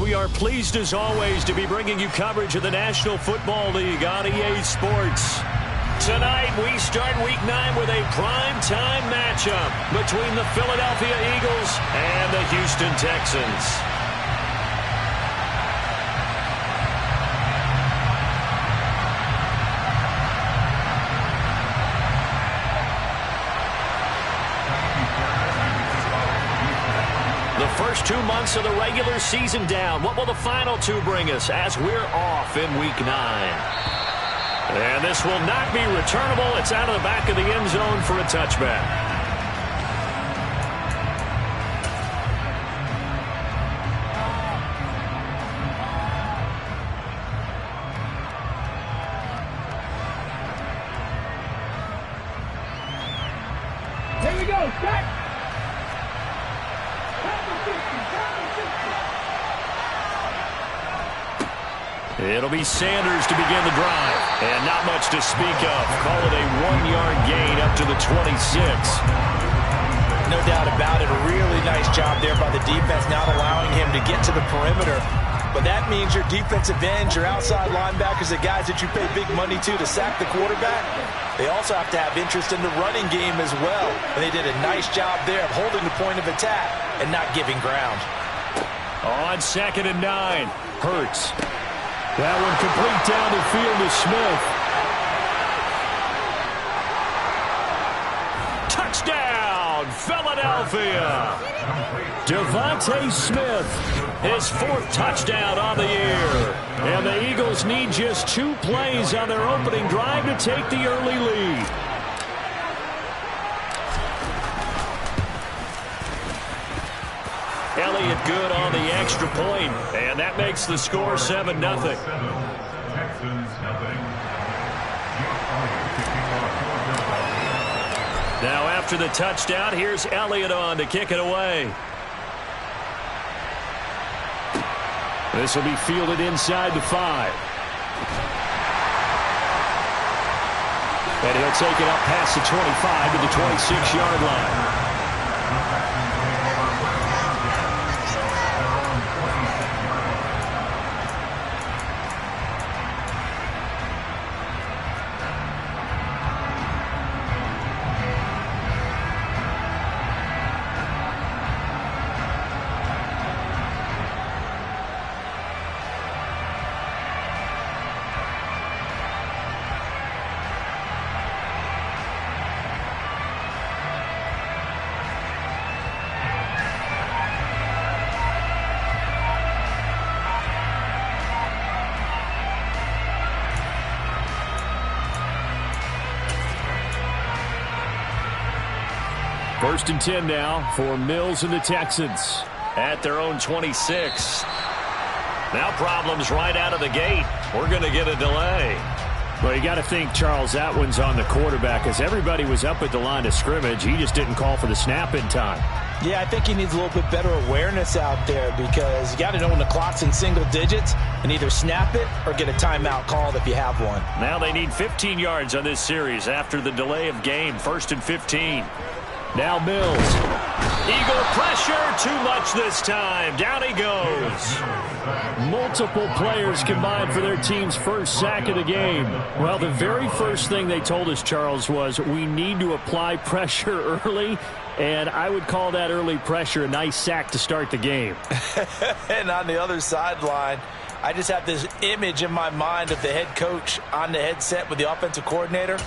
We are pleased as always to be bringing you coverage of the National Football League on EA Sports. Tonight we start Week 9 with a prime-time matchup between the Philadelphia Eagles and the Houston Texans. The first 2 months of the regular season down. What will the final 2 bring us as we're off in Week 9? And this will not be returnable. It's out of the back of the end zone for a touchback. Here we go, set! It'll be Sanders to begin the drive. And not much to speak of. Call it a 1-yard gain up to the 26. No doubt about it. A really nice job there by the defense, not allowing him to get to the perimeter. But that means your defensive ends, your outside linebackers, the guys that you pay big money to sack the quarterback, they also have to have interest in the running game as well. And they did a nice job there of holding the point of attack and not giving ground. On 2nd and 9, Hurts. That one complete down the field to Smith. Touchdown, Philadelphia. Devontae Smith, his 4th touchdown on the year. And the Eagles need just 2 plays on their opening drive to take the early lead. Elliott good on the extra point, and that makes the score 7-0. Now after the touchdown, here's Elliott on to kick it away. This will be fielded inside the 5. And he'll take it up past the 25 to the 26-yard line. First and 10 now for Mills and the Texans at their own 26. Now problems right out of the gate. We're going to get a delay. Well, you got to think, Charles, that one's on the quarterback as everybody was up at the line of scrimmage. He just didn't call for the snap in time. Yeah, I think he needs a little bit better awareness out there because you got to know when the clock's in single digits and either snap it or get a timeout called if you have one. Now they need 15 yards on this series after the delay of game. 1st and 15. Now Mills. Eagle pressure, too much this time. Down he goes. Multiple players combined for their team's first sack of the game. Well, the very first thing they told us, Charles, was we need to apply pressure early, and I would call that early pressure a nice sack to start the game. And on the other sideline, I just have this image in my mind of the head coach on the headset with the offensive coordinator,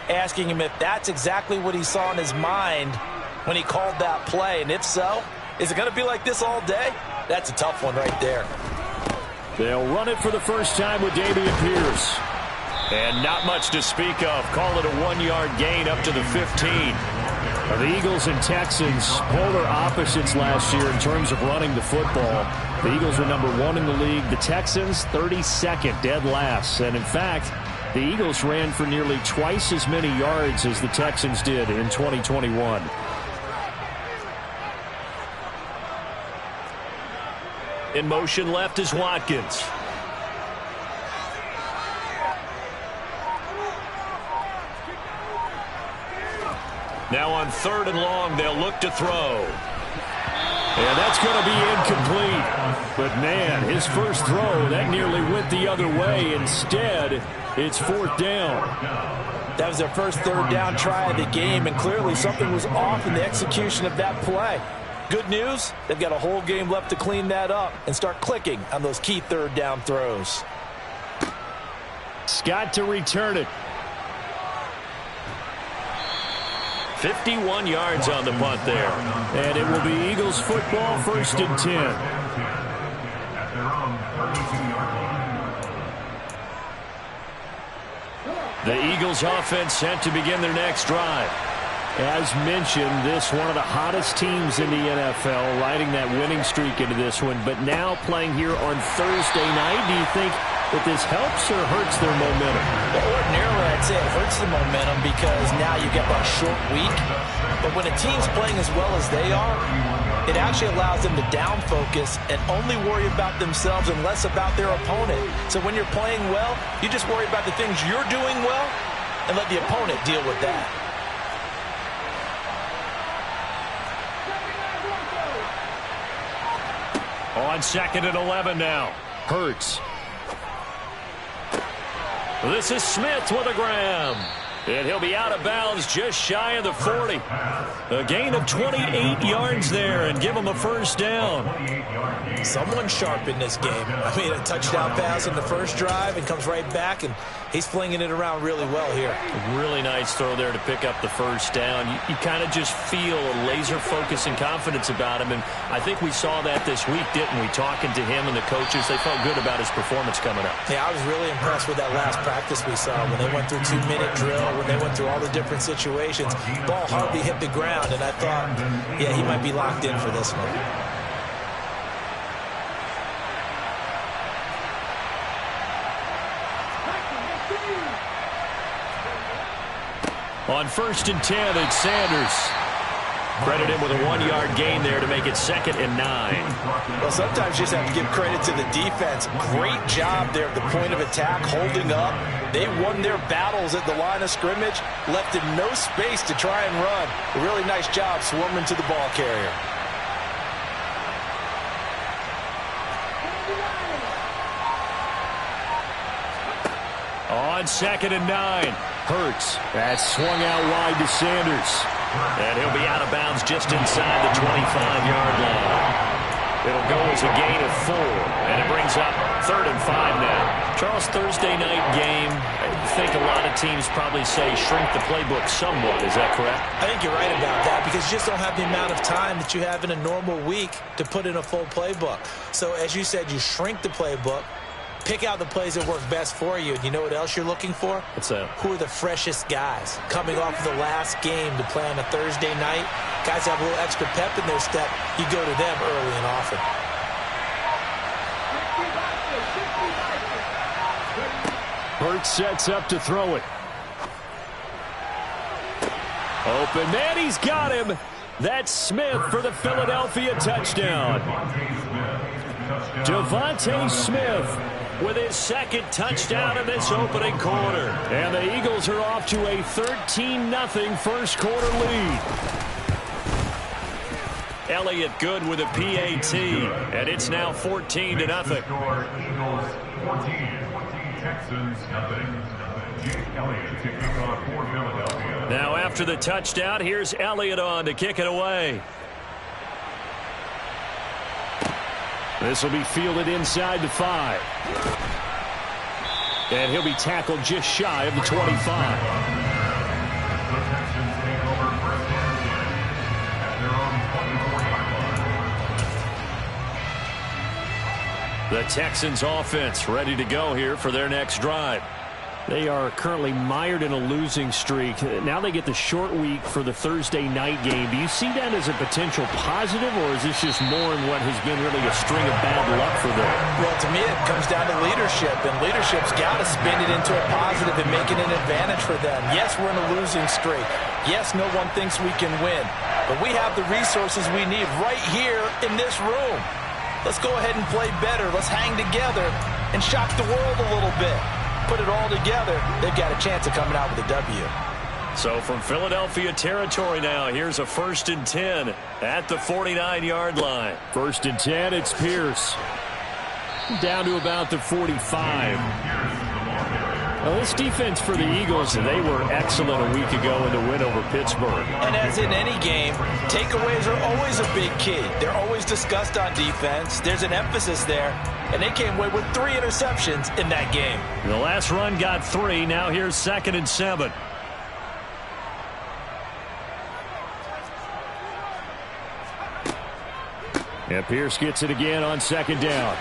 asking him if that's exactly what he saw in his mind when he called that play. And if so, is it going to be like this all day? That's a tough one right there. They'll run it for the first time with Dameon Pierce. And not much to speak of. Call it a 1-yard gain up to the 15. The Eagles and Texans, polar opposites last year in terms of running the football. The Eagles were number 1 in the league. The Texans, 32nd, dead last. And in fact, the Eagles ran for nearly twice as many yards as the Texans did in 2021. In motion left is Watkins. Now on 3rd and long, they'll look to throw. And that's going to be incomplete. But, man, his first throw, that nearly went the other way. Instead, it's fourth down. That was their first third down try of the game, and clearly something was off in the execution of that play. Good news, they've got a whole game left to clean that up and start clicking on those key third down throws. Scott to return it. 51 yards on the punt there. And it will be Eagles football, 1st and 10. The Eagles offense set to begin their next drive. As mentioned, this one of the hottest teams in the NFL, riding that winning streak into this one, but now playing here on Thursday night. Do you think that this helps or hurts their momentum? Well, ordinarily, I'd say it hurts the momentum because now you get that short week. But when a team's playing as well as they are, it actually allows them to down focus and only worry about themselves and less about their opponent. So when you're playing well, you just worry about the things you're doing well and let the opponent deal with that. On 2nd and 11 now. Hurts. This is Smith with a grab. And he'll be out of bounds just shy of the 40. A gain of 28 yards there and give him a first down. Someone sharp in this game. I mean, a touchdown pass in the first drive and comes right back, and he's flinging it around really well here. Really nice throw there to pick up the first down. You kind of just feel a laser focus and confidence about him, and I think we saw that this week, didn't we? Talking to him and the coaches, they felt good about his performance coming up. Yeah, I was really impressed with that last practice we saw when they went through 2-minute drill, when they went through all the different situations. Ball hardly hit the ground, and I thought, yeah, he might be locked in for this one. On 1st and 10, it's Sanders. Credit him with a 1-yard gain there to make it 2nd and 9. Well, sometimes you just have to give credit to the defense. Great job there at the point of attack, holding up. They won their battles at the line of scrimmage, left him no space to try and run. A really nice job swarming to the ball carrier. On 2nd and 9, Hurts. That's swung out wide to Sanders. And he'll be out of bounds just inside the 25-yard line. It'll go as a gain of 4, and it brings up 3rd and 5 now. Charles, Thursday night game, I think a lot of teams probably say shrink the playbook somewhat. Is that correct? I think you're right about that because you just don't have the amount of time that you have in a normal week to put in a full playbook. So as you said, you shrink the playbook. Pick out the plays that work best for you. And you know what else you're looking for? What's that? Who are the freshest guys coming off of the last game to play on a Thursday night? Guys have a little extra pep in their step. You go to them early and often. Hurts sets up to throw it. Open man, he's got him. That's Smith for the Philadelphia touchdown. Devontae Smith with his 2nd touchdown in this opening quarter. And the Eagles are off to a 13-0 first quarter lead. Elliott good with a PAT, and it's now 14-0. Eagles 14, Texans nothing. Jake Elliott kicking off for Philadelphia. Now after the touchdown, here's Elliott on to kick it away. This will be fielded inside the 5. And he'll be tackled just shy of the 25. The Texans take over first and 10 at their own 24-yard line. The Texans offense ready to go here for their next drive. They are currently mired in a losing streak. Now they get the short week for the Thursday night game. Do you see that as a potential positive, or is this just more in what has been really a string of bad luck for them? Well, to me, it comes down to leadership, and leadership's got to spin it into a positive and make it an advantage for them. Yes, we're in a losing streak. Yes, no one thinks we can win, but we have the resources we need right here in this room. Let's go ahead and play better. Let's hang together and shock the world a little bit. Put it all together, they've got a chance of coming out with a W. So from Philadelphia territory now, here's a 1st and 10 at the 49-yard line. 1st and 10, it's Pierce. Down to about the 45. Well, this defense for the Eagles, they were excellent a week ago in the win over Pittsburgh. And as in any game, takeaways are always a big key. They're always discussed on defense. There's an emphasis there. And they came away with 3 interceptions in that game. The last run got 3. Now here's 2nd and 7. And Pierce gets it again on 2nd down.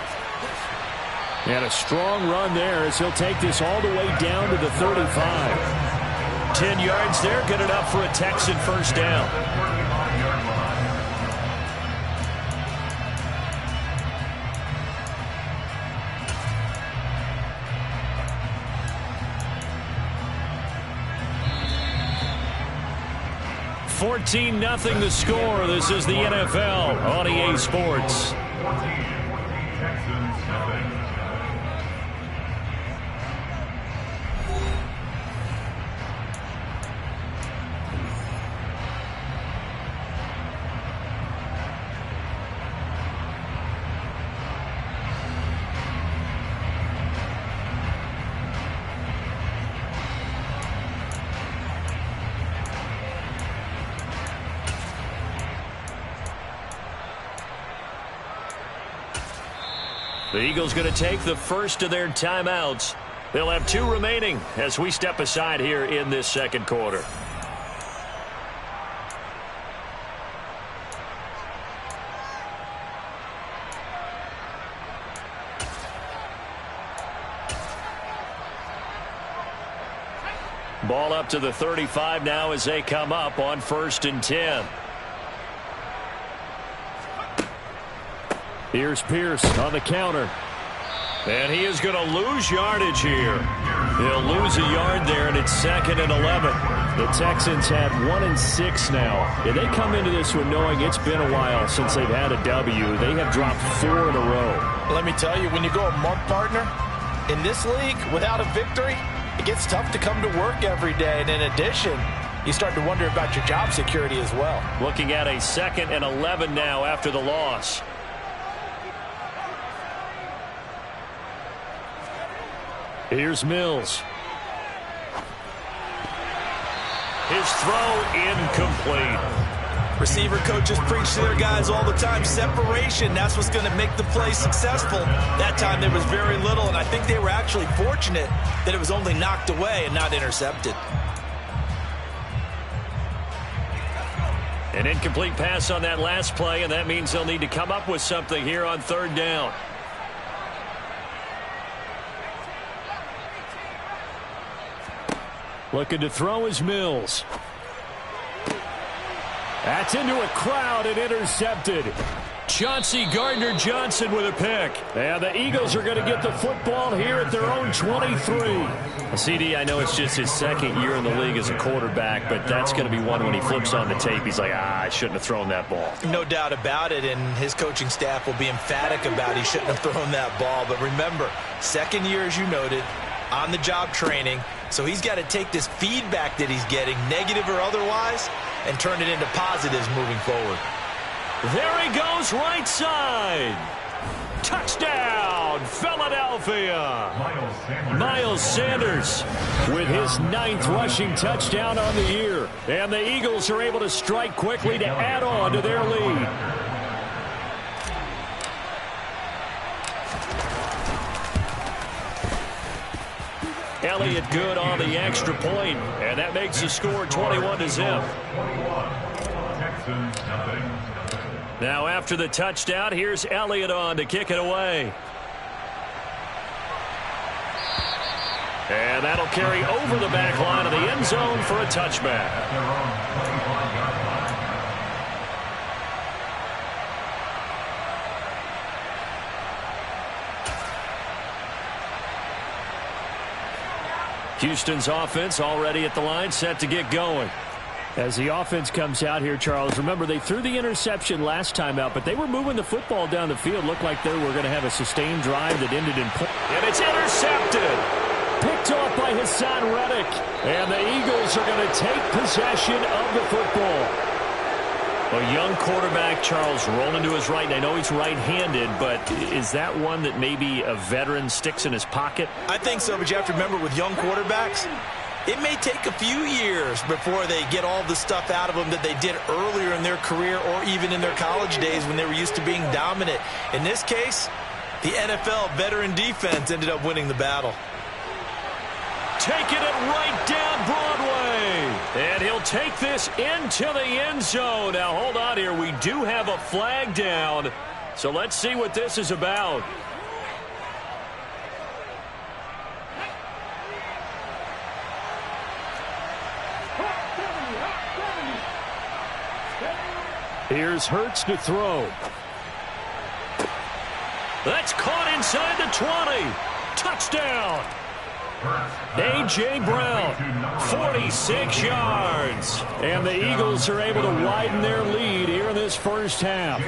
And a strong run there as he'll take this all the way down to the 35. 10 yards there, good enough for a Texan 1st down. $14-0 the score. This is the NFL on EA Sports. 14, Texans nothing. The Eagles going to take the first of their timeouts. They'll have 2 remaining as we step aside here in this 2nd quarter. Ball up to the 35 now as they come up on 1st and 10. Here's Pierce on the counter. And he is going to lose yardage here. He'll lose a yard there, and it's 2nd and 11. The Texans have 1 and 6 now. And they come into this one knowing it's been a while since they've had a W. They have dropped 4 in a row. Let me tell you, when you go a month, partner, in this league, without a victory, it gets tough to come to work every day. And in addition, you start to wonder about your job security as well. Looking at a 2nd and 11 now after the loss. Here's Mills. His throw incomplete. Receiver coaches preach to their guys all the time. Separation, that's what's going to make the play successful. That time there was very little, and I think they were actually fortunate that it was only knocked away and not intercepted. An incomplete pass on that last play, and that means they'll need to come up with something here on 3rd down. Looking to throw is Mills. That's into a crowd and intercepted. Chauncey Gardner-Johnson with a pick. And the Eagles are going to get the football here at their own 23. CD, I know it's just his 2nd year in the league as a quarterback, but that's going to be one when he flips on the tape. He's like, I shouldn't have thrown that ball. No doubt about it, and his coaching staff will be emphatic about he shouldn't have thrown that ball. But remember, 2nd year, as you noted, on-the-job training. So he's got to take this feedback that he's getting, negative or otherwise, and turn it into positives moving forward. There he goes, right side. Touchdown, Philadelphia. Miles Sanders with his 9th rushing touchdown on the year. And the Eagles are able to strike quickly to add on to their lead. Elliott good on the extra point, and that makes the score 21-0. Now after the touchdown, here's Elliott on to kick it away. And that'll carry over the back line of the end zone for a touchback. Houston's offense already at the line, set to get going. As the offense comes out here, Charles, remember they threw the interception last time out, but they were moving the football down the field. Looked like they were going to have a sustained drive that ended in point. And it's intercepted. Picked off by Hassan Reddick. And the Eagles are going to take possession of the football. A young quarterback, Charles, rolling to his right. And I know he's right-handed, but is that one that maybe a veteran sticks in his pocket? I think so, but you have to remember with young quarterbacks, it may take a few years before they get all the stuff out of them that they did earlier in their career or even in their college days when they were used to being dominant. In this case, the NFL veteran defense ended up winning the battle. Taking it right down Broadway. And he'll take this into the end zone. Now, hold on here. We do have a flag down. So let's see what this is about. Here's Hurts to throw. That's caught inside the 20. Touchdown. A.J. Brown, 46 yards. And the Eagles are able to widen their lead here in this first half.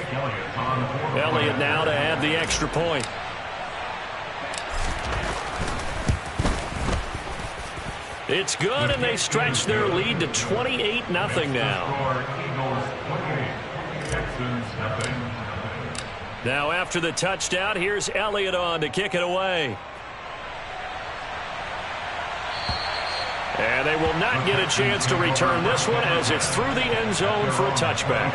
Elliott now to add the extra point. It's good, and they stretch their lead to 28-0 now. Now after the touchdown, here's Elliott on to kick it away. And they will not get a chance to return this one as it's through the end zone for a touchback.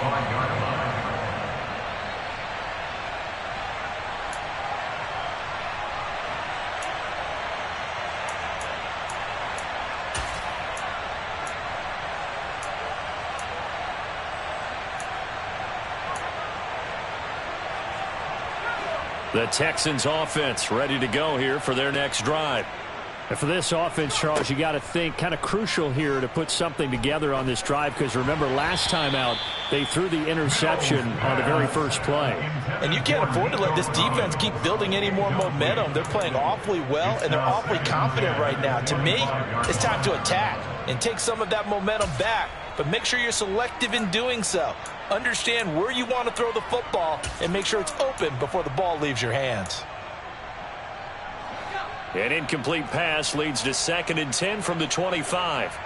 The Texans offense ready to go here for their next drive. And for this offense, Charles, you got to think kind of crucial here to put something together on this drive, because remember last time out they threw the interception on the very first play. And you can't afford to let this defense keep building any more momentum. They're playing awfully well, and they're awfully confident right now. To me, it's time to attack and take some of that momentum back, but make sure you're selective in doing so. Understand where you want to throw the football and make sure it's open before the ball leaves your hands. An incomplete pass leads to 2nd and 10 from the 25.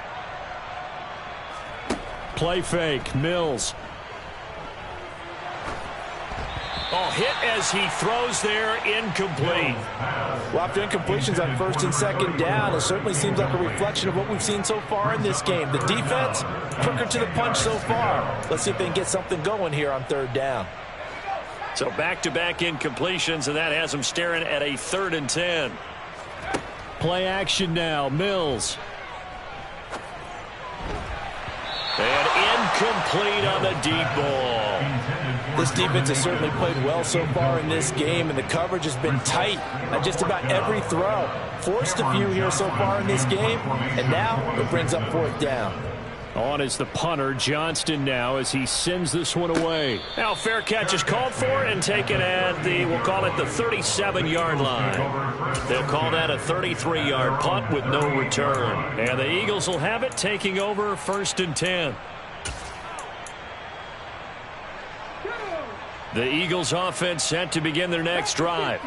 Play fake, Mills. Oh, hit as he throws there, incomplete. Well, after incompletions on 1st and 2nd down, it certainly seems like a reflection of what we've seen so far in this game. The defense, quicker to the punch so far. Let's see if they can get something going here on 3rd down. So back-to-back incompletions, and that has them staring at a 3rd and 10. Play action now, Mills. And incomplete on the deep ball. This defense has certainly played well so far in this game, and the coverage has been tight on just about every throw. Forced a few here so far in this game, and now it brings up 4th down. On is the punter, Johnston, now as he sends this one away. Now fair catch is called for and taken at the, we'll call it the 37-yard line. They'll call that a 33-yard punt with no return. And the Eagles will have it, taking over 1st and 10. The Eagles offense set to begin their next drive.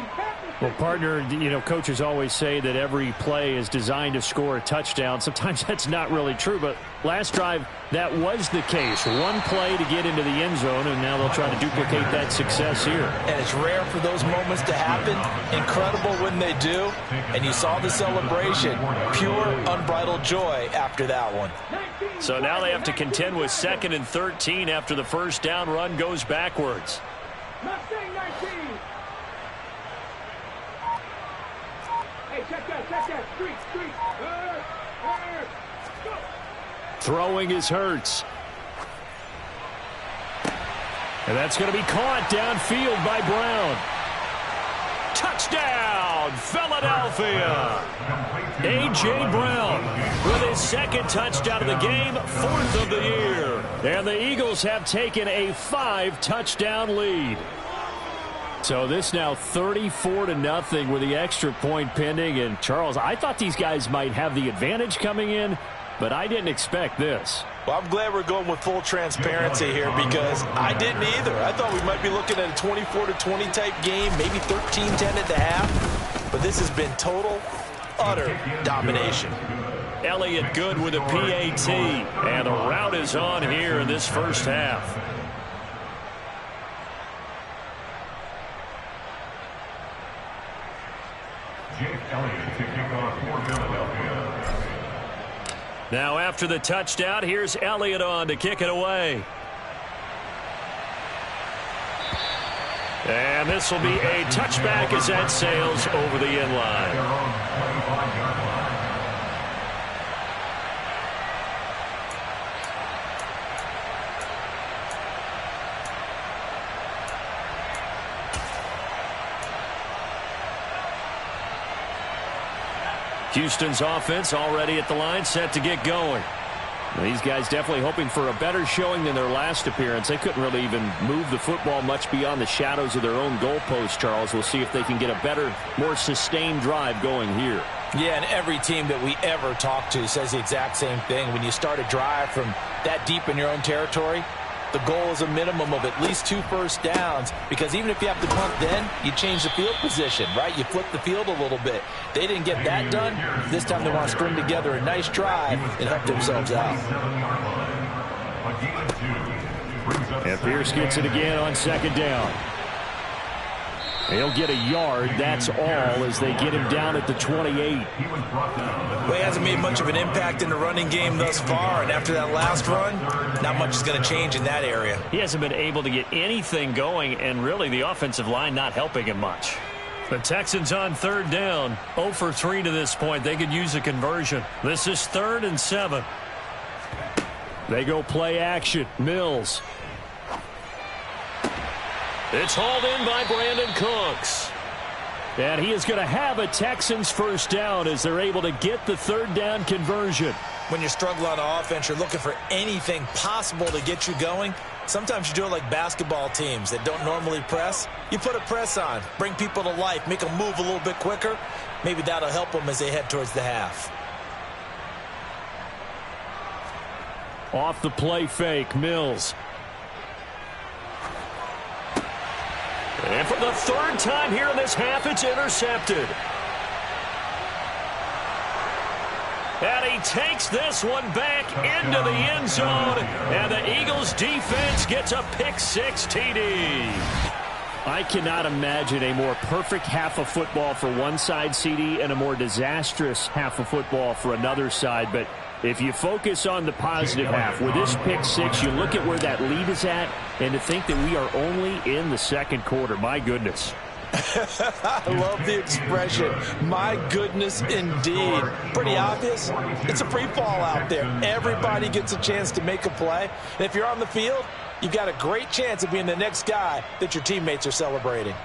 Well, partner, you know, coaches always say that every play is designed to score a touchdown. Sometimes that's not really true, but last drive, that was the case. One play to get into the end zone, and now they'll try to duplicate that success here. And it's rare for those moments to happen. Incredible when they do. And you saw the celebration. Pure, unbridled joy after that one. So now they have to contend with 2nd and 13 after the first down run goes backwards. Mustang 19. Hey, check that. Street. Go. Throwing is Hurts. And that's going to be caught downfield by Brown. Touchdown, Philadelphia. A.J. Brown with his 2nd touchdown of the game, 4th of the year. And the Eagles have taken a 5-touchdown lead. So this now 34-0 with the extra point pending. And Charles, I thought these guys might have the advantage coming in, but I didn't expect this. Well, I'm glad we're going with full transparency here, because I didn't either. I thought we might be looking at a 24-20 type game, maybe 13-10 at the half. But this has been total, utter domination. Elliott good with a PAT. And a rout is on here in this first half. Jake Elliott to kick off for Philadelphia. Now after the touchdown, here's Elliott on to kick it away. And this will be a touchback as that sails over the end line. Their own 25-yard line. Houston's offense already at the line, set to get going. Well, these guys definitely hoping for a better showing than their last appearance. They couldn't really even move the football much beyond the shadows of their own goalpost, Charles. We'll see if they can get a better, more sustained drive going here. Yeah, and every team that we ever talk to says the exact same thing. When you start a drive from that deep in your own territory, the goal is a minimum of at least 2 first downs, because even if you have to punt then, you change the field position, right? You flip the field a little bit. They didn't get that done. This time they want to string together a nice drive and help themselves out. And Pierce gets it again on second down. He'll get a yard, that's all, as they get him down at the 28. Well, he hasn't made much of an impact in the running game thus far, and after that last run, not much is going to change in that area. He hasn't been able to get anything going, and really the offensive line not helping him much. The Texans on third down, 0 for 3 to this point. They could use a conversion. This is 3rd and 7. They go play action. Mills. It's hauled in by Brandon Cooks. And he is going to have a Texans first down as they're able to get the third down conversion. When you struggle on offense, you're looking for anything possible to get you going. Sometimes you do it like basketball teams that don't normally press. You put a press on, bring people to life, make them move a little bit quicker. Maybe that'll help them as they head towards the half. Off the play fake, Mills. And for the third time here in this half, it's intercepted. And he takes this one back into the end zone. And the Eagles defense gets a pick-6 TD. I cannot imagine a more perfect half of football for one side, CD, and a more disastrous half of football for another side. But if you focus on the positive half, with this pick-6, you look at where that lead is at, and to think that we are only in the second quarter. My goodness. I love the expression, my goodness indeed. Pretty obvious. It's a free fall out there. Everybody gets a chance to make a play. And if you're on the field, you've got a great chance of being the next guy that your teammates are celebrating.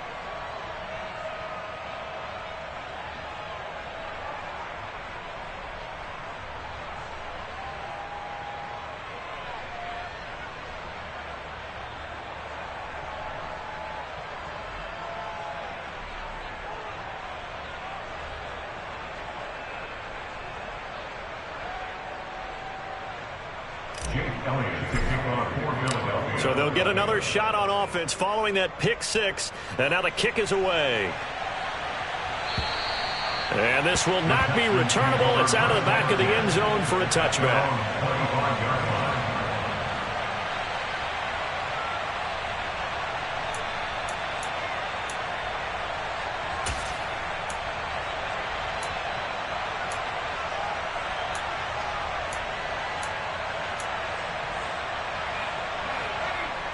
So they'll get another shot on offense following that pick-6, and now the kick is away. And this will not be returnable. It's out of the back of the end zone for a touchback.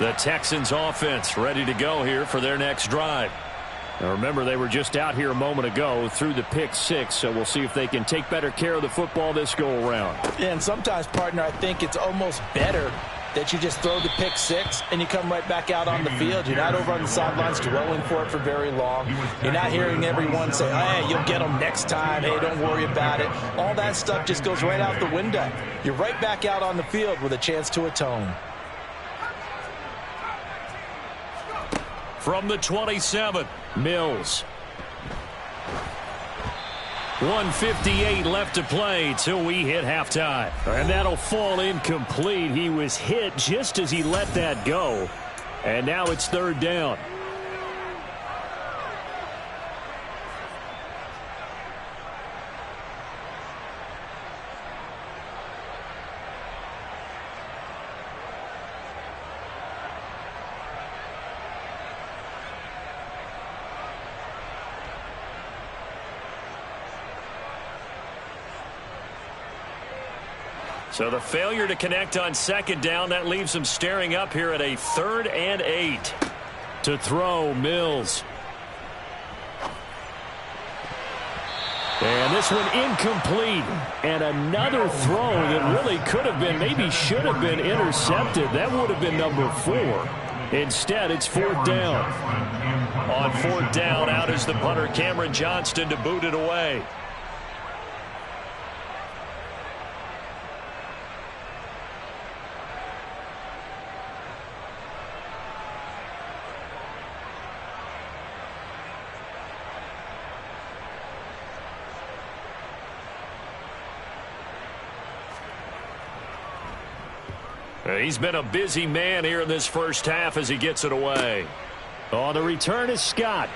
The Texans offense ready to go here for their next drive. Now remember, they were just out here a moment ago through the pick-6, so we'll see if they can take better care of the football this go-around. Yeah, and sometimes, partner, I think it's almost better that you just throw the pick-6 and you come right back out on the field. You're not over on the sidelines dwelling for it for very long. You're not hearing everyone say, hey, you'll get them next time. Hey, don't worry about it. All that stuff just goes right out the window. You're right back out on the field with a chance to atone. From the 27, Mills. 1:58 left to play till we hit halftime. And that'll fall incomplete. He was hit just as he let that go. And now it's third down. So the failure to connect on second down, that leaves them staring up here at a 3rd and 8. To throw, Mills. And this one incomplete. And another throw that really could have been, maybe should have been intercepted. That would have been number 4. Instead, it's 4th down. On 4th down, out is the punter, Cameron Johnston, to boot it away. He's been a busy man here in this first half as he gets it away. On the return is Scott.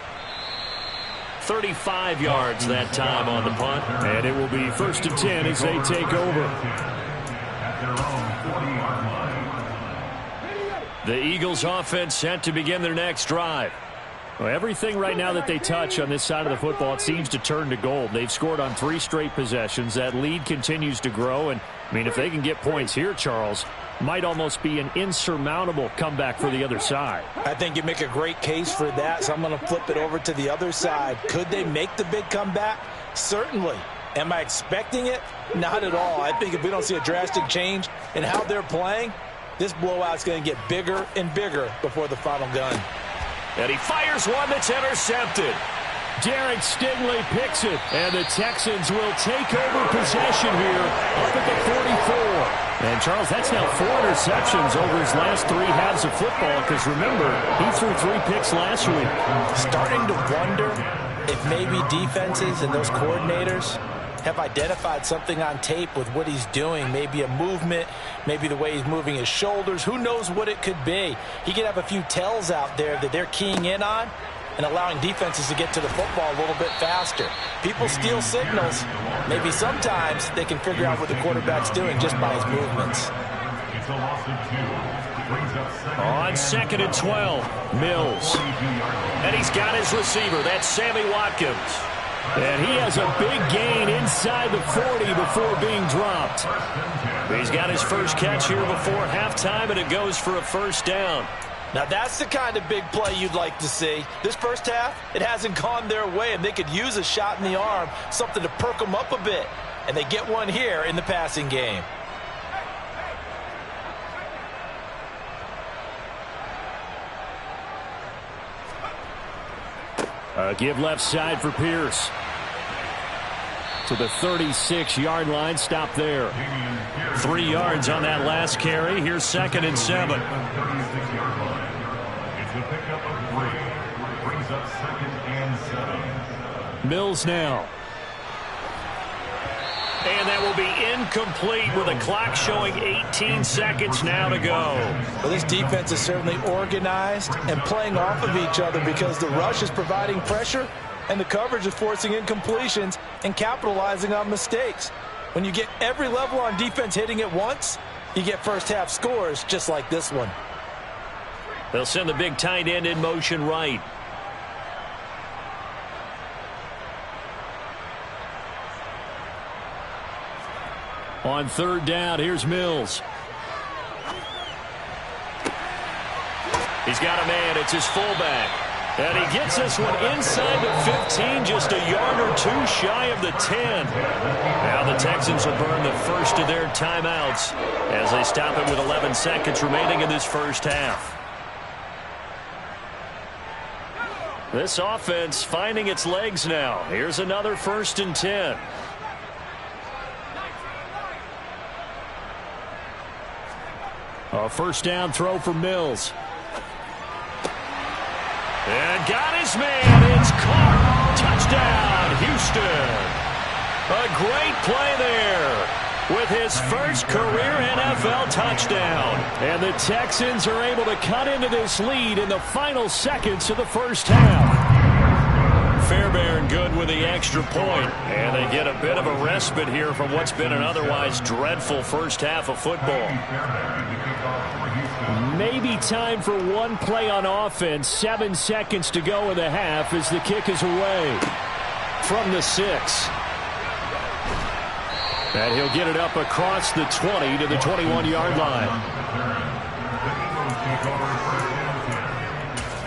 35 yards that time on the punt. And it will be 1st and 10 as they take over. The Eagles offense set to begin their next drive. Well, everything right now that they touch on this side of the football, it seems to turn to gold. They've scored on 3 straight possessions. That lead continues to grow. And, I mean, if they can get points here, Charles, might almost be an insurmountable comeback for the other side. I think you make a great case for that, so I'm going to flip it over to the other side. Could they make the big comeback? Certainly. Am I expecting it? Not at all. I think if we don't see a drastic change in how they're playing, this blowout's going to get bigger and bigger before the final gun. And he fires one that's intercepted. Derek Stingley picks it, and the Texans will take over possession here up at the 44. And, Charles, that's now 4 interceptions over his last 3 halves of football because, remember, he threw 3 picks last week. Starting to wonder if maybe defenses and those coordinators have identified something on tape with what he's doing. Maybe a movement, maybe the way he's moving his shoulders. Who knows what it could be? He could have a few tells out there that they're keying in on and allowing defenses to get to the football a little bit faster. People steal signals. Maybe sometimes they can figure out what the quarterback's doing just by his movements. On 2nd and 12, Mills. And he's got his receiver. That's Sammy Watkins. And he has a big gain inside the 40 before being dropped. He's got his first catch here before halftime, and it goes for a 1st down. Now that's the kind of big play you'd like to see. This first half, it hasn't gone their way, and they could use a shot in the arm, something to perk them up a bit. And they get one here in the passing game. Give left side for Pierce. To the 36-yard line. Stop there. 3 yards on that last carry. Here's 2nd and 7. Mills now. And that will be incomplete with a clock showing 18 seconds now to go. Well, this defense is certainly organized and playing off of each other because the rush is providing pressure and the coverage is forcing incompletions and capitalizing on mistakes. When you get every level on defense hitting at once, you get first half scores just like this one. They'll send the big tight end in motion right. On 3rd down, here's Mills. He's got a man. It's his fullback. And he gets this one inside the 15, just a yard or 2 shy of the 10. Now the Texans will burn the first of their timeouts as they stop it with 11 seconds remaining in this first half. This offense finding its legs now. Here's another 1st and 10. A 1st down throw for Mills. And got his man. It's caught. Touchdown, Houston. A great play there with his first career NFL touchdown. And the Texans are able to cut into this lead in the final seconds of the first half. Fairbairn good with the extra point. And they get a bit of a respite here from what's been an otherwise dreadful first half of football. Maybe time for one play on offense. 7 seconds to go in the half as the kick is away from the 6. And he'll get it up across the 20 to the 21-yard line. The Eagles take over first and 10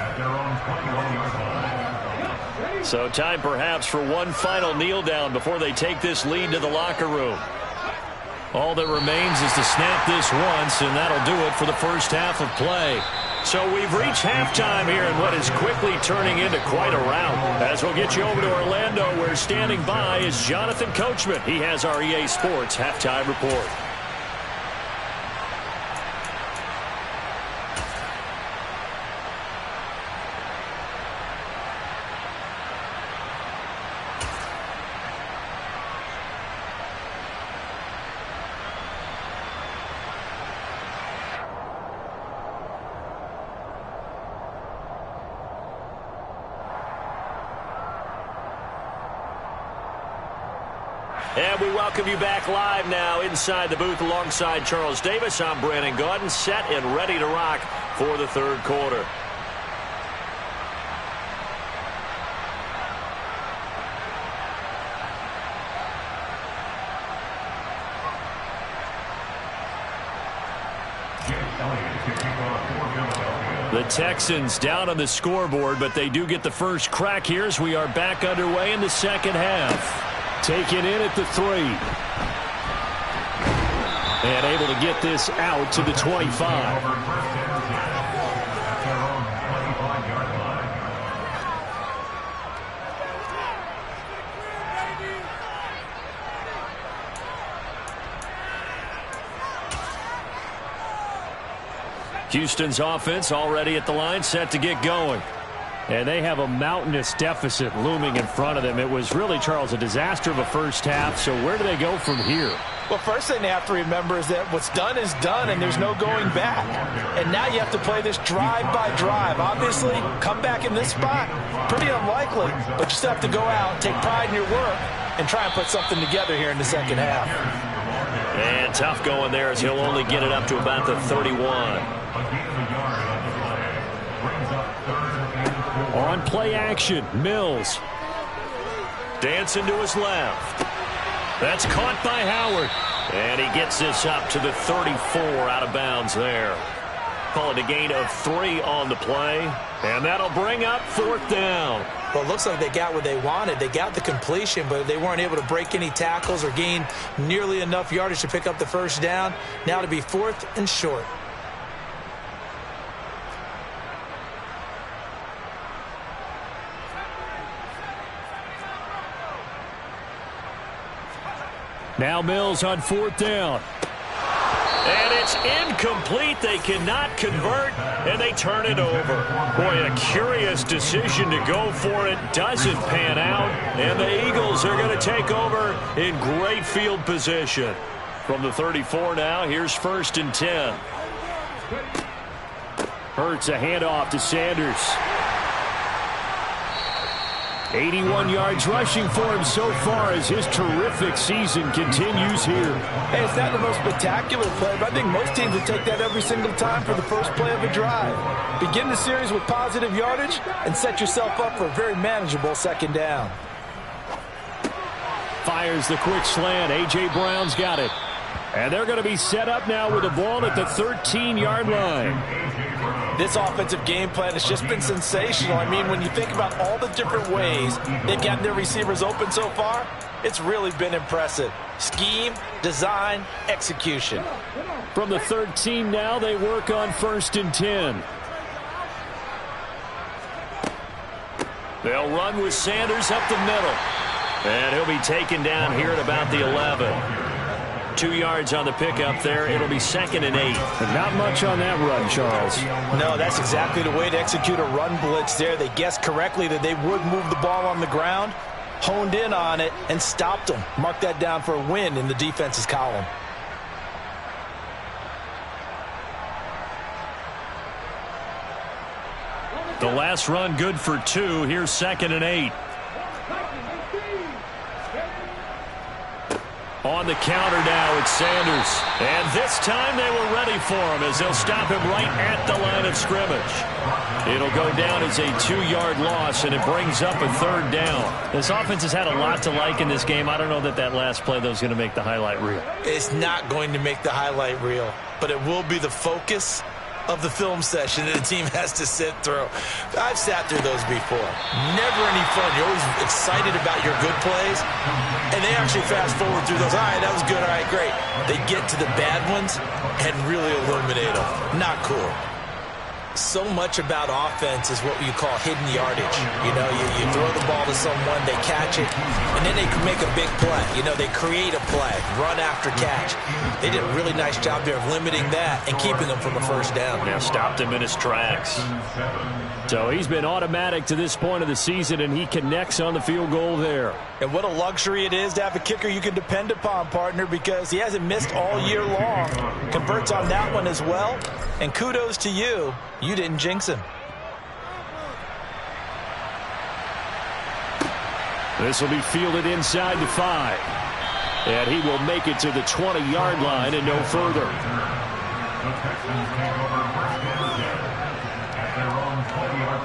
at their own 21-yard line. So time perhaps for one final kneel down before they take this lead to the locker room. All that remains is to snap this once, and that'll do it for the first half of play. So we've reached halftime here in what is quickly turning into quite a rout. As we'll get you over to Orlando, where standing by is Jonathan Coachman. He has our EA Sports halftime report. And we welcome you back live now inside the booth alongside Charles Davis. I'm Brandon Gaudin, set and ready to rock for the third quarter. The Texans down on the scoreboard, but they do get the first crack here as we are back underway in the second half. Taken in at the 3. And able to get this out to the 25. Houston's offense already at the line, set to get going. And they have a mountainous deficit looming in front of them. It was really, Charles, a disaster of a first half. So where do they go from here? Well, first thing they have to remember is that what's done is done, and there's no going back. And now you have to play this drive by drive. Obviously, come back in this spot, pretty unlikely, but you still have to go out, take pride in your work, and try and put something together here in the second half. And tough going there as he'll only get it up to about the 31. On play action, Mills. Dancing to his left. That's caught by Howard. And he gets this up to the 34 out of bounds there. Call it a gain of 3 on the play. And that'll bring up 4th down. Well, it looks like they got what they wanted. They got the completion, but they weren't able to break any tackles or gain nearly enough yardage to pick up the first down. Now to be 4th and short. Now Mills on 4th down. And it's incomplete. They cannot convert, and they turn it over. Boy, a curious decision to go for it. Doesn't pan out, and the Eagles are going to take over in great field position. From the 34 now, here's 1st and 10. Hurts a handoff to Sanders. 81 yards rushing for him so far as his terrific season continues here. Hey, it's not the most spectacular play, but I think most teams would take that every single time for the first play of a drive. Begin the series with positive yardage and set yourself up for a very manageable second down. Fires the quick slant. A.J. Brown's got it. And they're going to be set up now with the ball at the 13-yard line. This offensive game plan has just been sensational. I mean, when you think about all the different ways they've gotten their receivers open so far, it's really been impressive. Scheme, design, execution. From the 13 now, they work on 1st and 10. They'll run with Sanders up the middle. And he'll be taken down here at about the 11. 2 yards on the pickup there. It'll be 2nd and 8. And not much on that run, Charles. No, that's exactly the way to execute a run blitz there. They guessed correctly that they would move the ball on the ground, honed in on it, and stopped them. Mark that down for a win in the defense's column. The last run good for 2. Here's 2nd and 8. On the counter now, it's Sanders. And this time they were ready for him as they'll stop him right at the line of scrimmage. It'll go down as a 2-yard loss, and it brings up a 3rd down. This offense has had a lot to like in this game. I don't know that last play, though, is going to make the highlight reel. It's not going to make the highlight reel, but it will be the focus of the film session that the team has to sit through. I've sat through those before. Never any fun. You're always excited about your good plays, and they actually fast forward through those. All right, that was good. All right, great. They get to the bad ones and really illuminate them. Not cool. So much about offense is what you call hidden yardage. You know, you throw the ball to someone, they catch it, and then they can make a big play. You know, they create a play, run after catch. They did a really nice job there of limiting that and keeping them from a 1st down. Yeah, stopped him in his tracks. So he's been automatic to this point of the season, and he connects on the field goal there. And what a luxury it is to have a kicker you can depend upon, partner, because he hasn't missed all year long. Converts on that one as well. And kudos to you. You didn't jinx him. This will be fielded inside the 5. And he will make it to the 20-yard line and no further. The Texans take over 1st and 10 at their own 20-yard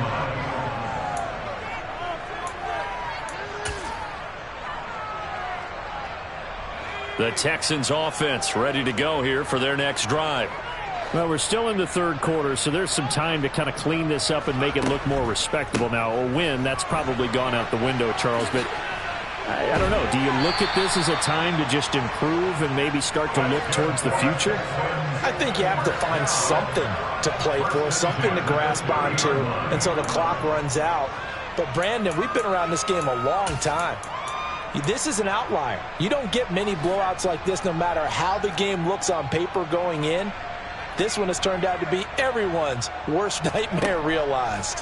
line. The Texans offense ready to go here for their next drive. Well, we're still in the 3rd quarter, so there's some time to kind of clean this up and make it look more respectable. Now, a win, that's probably gone out the window, Charles, but I don't know. Do you look at this as a time to just improve and maybe start to look towards the future? I think you have to find something to play for, something to grasp onto until the clock runs out. But, Brandon, we've been around this game a long time. This is an outlier. You don't get many blowouts like this no matter how the game looks on paper going in. This one has turned out to be everyone's worst nightmare realized.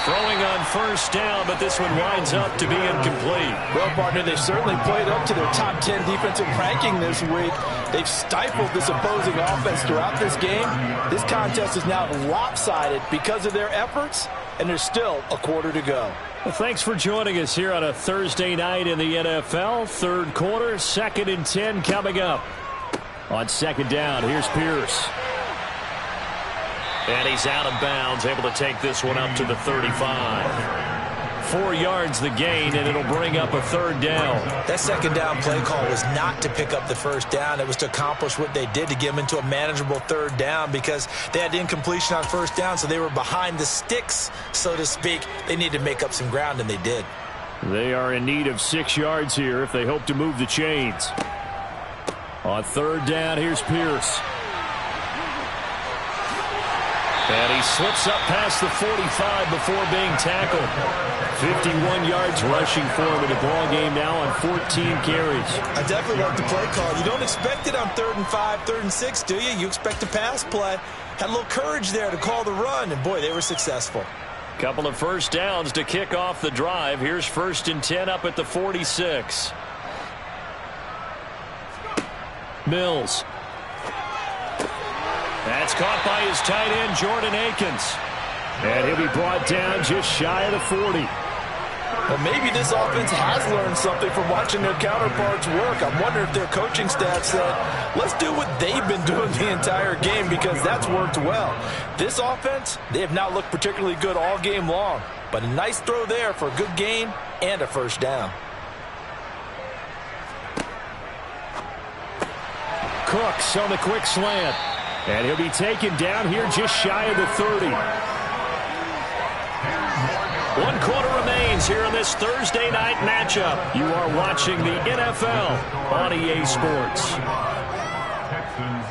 Throwing on 1st down, but this one winds up to be incomplete. Well, partner, they've certainly played up to their top 10 defensive ranking this week. They've stifled this opposing offense throughout this game. This contest is now lopsided because of their efforts, and there's still a quarter to go. Well, thanks for joining us here on a Thursday night in the NFL. 3rd quarter, 2nd and 10 coming up. On 2nd down, here's Pierce. And he's out of bounds, able to take this one up to the 35. 4 yards the gain, and it'll bring up a 3rd down. That 2nd down play call was not to pick up the 1st down. It was to accomplish what they did to get them into a manageable 3rd down because they had incompletion on 1st down, so they were behind the sticks, so to speak. They needed to make up some ground, and they did. They are in need of 6 yards here if they hope to move the chains. On 3rd down, here's Pierce. And he slips up past the 45 before being tackled. 51 yards rushing for him in the ball game now on 14 carries. I definitely like the play call. You don't expect it on 3rd and 5, 3rd and 6, do you? You expect a pass play. Had a little courage there to call the run, and boy, they were successful. Couple of 1st downs to kick off the drive. Here's 1st and 10 up at the 46. Mills. That's caught by his tight end, Jordan Akins. And he'll be brought down just shy of the 40. Well, maybe this offense has learned something from watching their counterparts work. I wonder if their coaching staff said, let's do what they've been doing the entire game because that's worked well. This offense, they have not looked particularly good all game long. But a nice throw there for a good gain and a 1st down. Cooks on the quick slant. And he'll be taken down here just shy of the 30. 1 quarter remains here in this Thursday night matchup. You are watching the NFL on EA Sports. Texans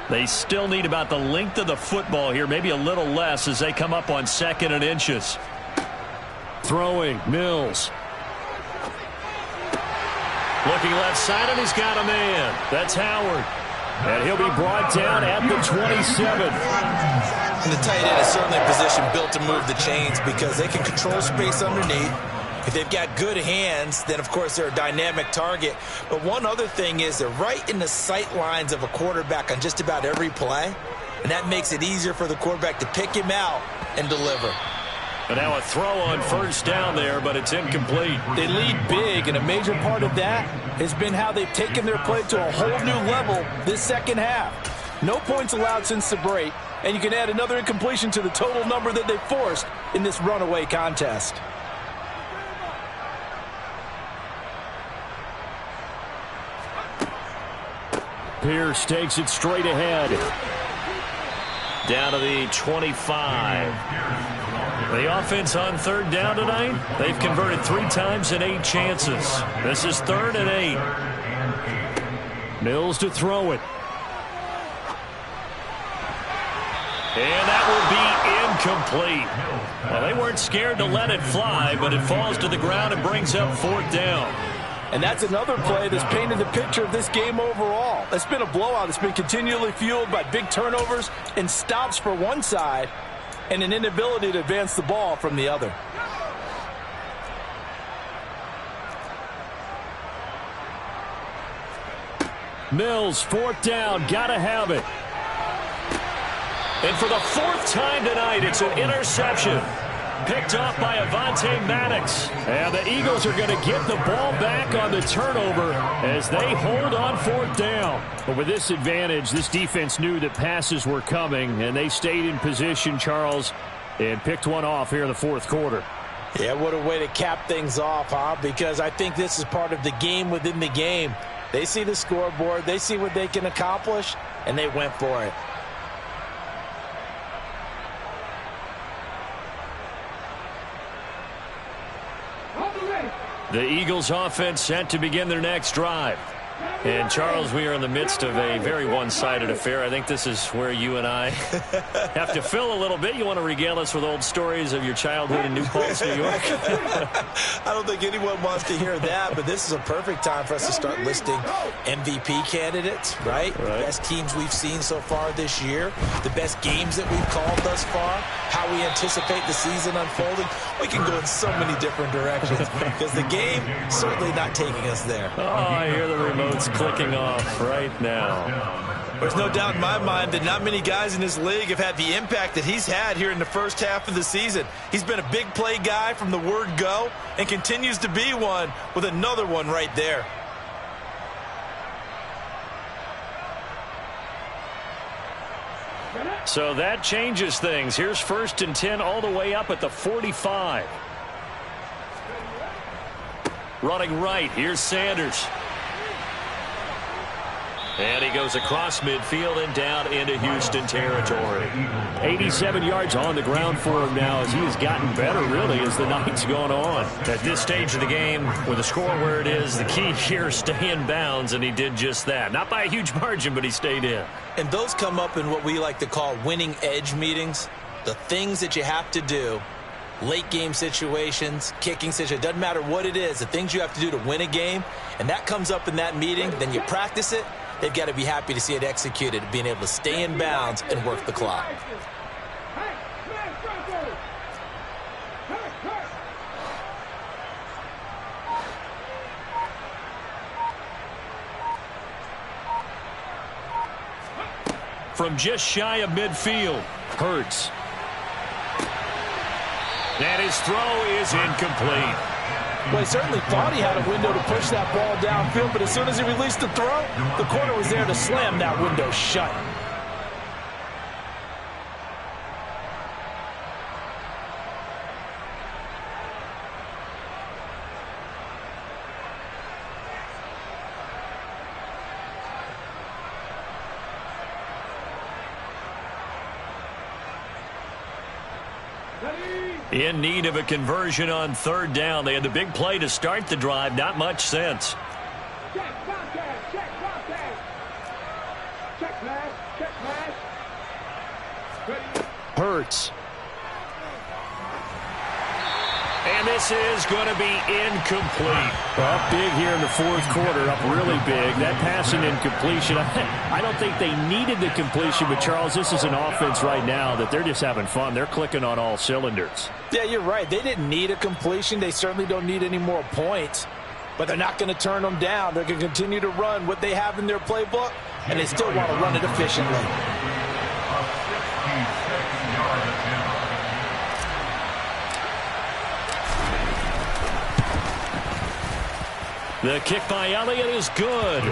7. They still need about the length of the football here, maybe a little less as they come up on 2nd and inches. Throwing, Mills. Looking left side, and he's got a man. That's Howard. And he'll be brought down at the 27. And the tight end is certainly a position built to move the chains because they can control space underneath. If they've got good hands, then, of course, they're a dynamic target. But one other thing is they're right in the sight lines of a quarterback on just about every play. and that makes it easier for the quarterback to pick him out and deliver. But now a throw on first down there, but it's incomplete. They lead big, and a major part of that has been how they've taken their play to a whole new level this second half. No points allowed since the break, and you can add another incompletion to the total number that they forced in this runaway contest. Pierce takes it straight ahead. Down to the 25. The offense on third down tonight, they've converted 3 times in 8 chances. This is 3rd and 8. Mills to throw it. And that will be incomplete. Well, they weren't scared to let it fly, but it falls to the ground and brings up 4th down. And that's another play that's painted the picture of this game overall. It's been a blowout. It's been continually fueled by big turnovers and stops for one side and an inability to advance the ball from the other. Mills, 4th down, gotta have it. And for the 4th time tonight, it's an interception. Picked off by Avonte Maddox. And the Eagles are going to get the ball back on the turnover as they hold on 4th down. But with this advantage, this defense knew that passes were coming, and they stayed in position, Charles, and picked one off here in the 4th quarter. Yeah, what a way to cap things off, huh? Because I think this is part of the game within the game. They see the scoreboard, they see what they can accomplish, and they went for it. The Eagles offense set to begin their next drive. And, Charles, we are in the midst of a very one-sided affair. I think this is where you and I have to fill a little bit. You want to regale us with old stories of your childhood in New Paltz, New York? I don't think anyone wants to hear that, but this is a perfect time for us to start listing MVP candidates, right? The best teams we've seen so far this year, the best games that we've called thus far, how we anticipate the season unfolding. We can go in so many different directions because the game certainly not taking us there. Oh, I hear the remote's clicking off right now. There's no doubt in my mind that not many guys in this league have had the impact that he's had here in the first half of the season. He's been a big play guy from the word go and continues to be one with another one right there. So that changes things. Here's 1st and 10 all the way up at the 45. Running right, here's Sanders. And he goes across midfield and down into Houston territory. 87 yards on the ground for him now as he has gotten better, really, as the night's gone on. At this stage of the game, with the score where it is, the key here is stay in bounds, and he did just that. Not by a huge margin, but he stayed in. And those come up in what we like to call winning edge meetings. The things that you have to do, late game situations, kicking situations, doesn't matter what it is, the things you have to do to win a game, and that comes up in that meeting, then you practice it. They've got to be happy to see it executed, being able to stay in bounds and work the clock. From just shy of midfield, Hurts. And his throw is incomplete. Well, he certainly thought he had a window to push that ball downfield, but as soon as he released the throw, the corner was there to slam that window shut. In need of a conversion on 3rd down. They had the big play to start the drive. Not much sense. Check pass, check pass. Ready. Hurts. And this is going to be incomplete. Up big here in the 4th quarter, up really big. That passing incompletion, I don't think they needed the completion, but Charles, this is an offense right now that they're just having fun. They're clicking on all cylinders. Yeah, you're right. They didn't need a completion. They certainly don't need any more points, but they're not going to turn them down. They're going to continue to run what they have in their playbook, and they still want to run it efficiently. The kick by Elliott is good.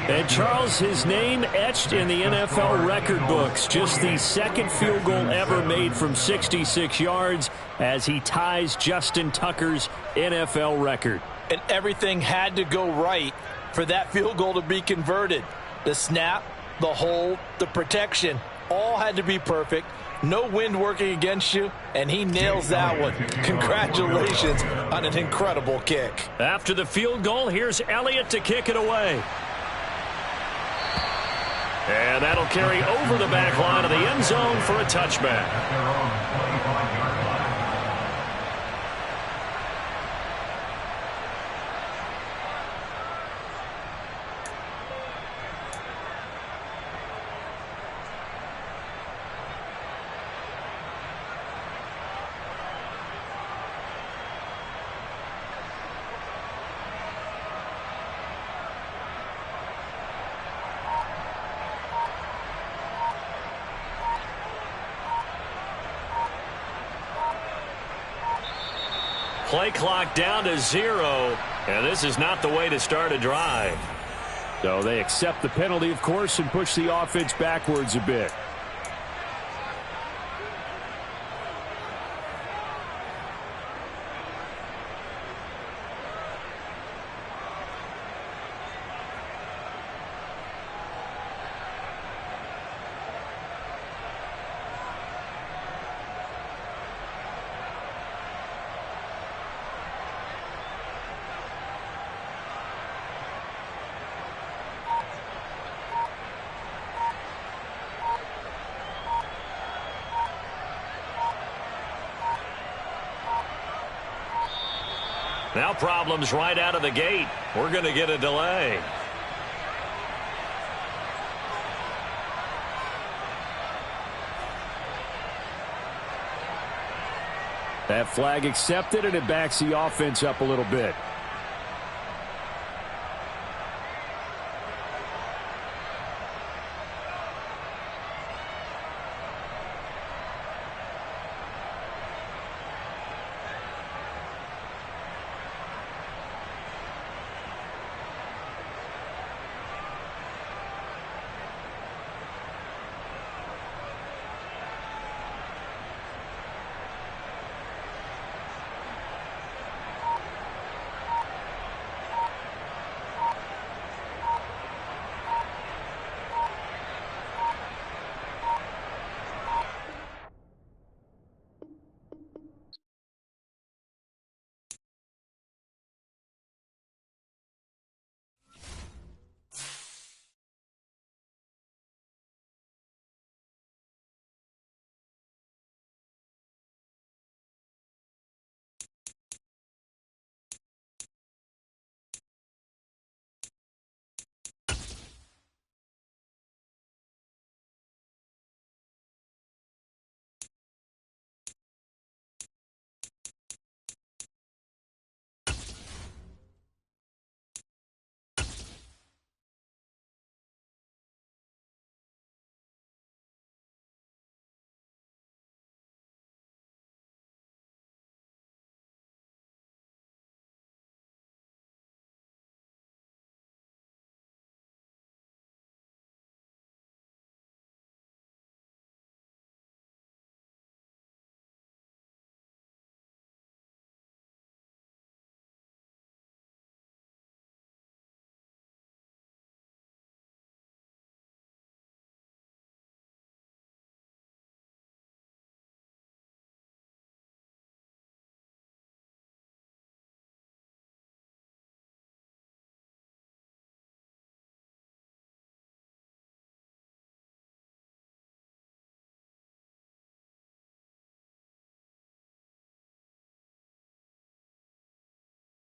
And Charles, his name etched in the NFL record books. Just the second field goal ever made from 66 yards as he ties Justin Tucker's NFL record. And everything had to go right for that field goal to be converted. The snap, the hold, the protection, all had to be perfect. No wind working against you, and he nails that one. Congratulations on an incredible kick. After the field goal, here's Elliott to kick it away. And that'll carry over the back line of the end zone for a touchback. Play clock down to 0, and this is not the way to start a drive. So they accept the penalty, of course, and push the offense backwards a bit. Now problems right out of the gate. We're going to get a delay. That flag accepted, and it backs the offense up a little bit.